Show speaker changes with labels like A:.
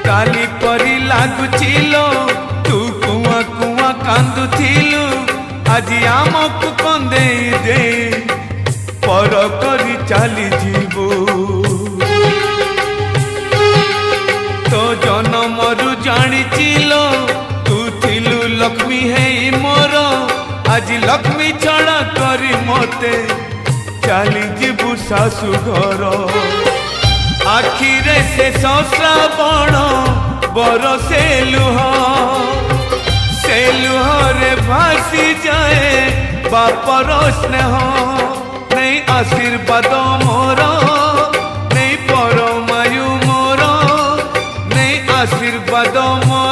A: काली परी लागुचिलो तू कुआ कुआ कांदुथिलु आज आमको कंदे दे पर करी चली जीवो तो जनमरु जानिचिलो तू थिलु लक्ष्मी है मोर आज लक्ष्मी छड़ा करी मते चली जीवु सासु घर आखिरे से श्रावण बरसे लुह रे भासी जाए बापर स्नेह नहीं आशीर्वाद मोर नहीं परमायु मोर नहीं आशीर्वाद मोर।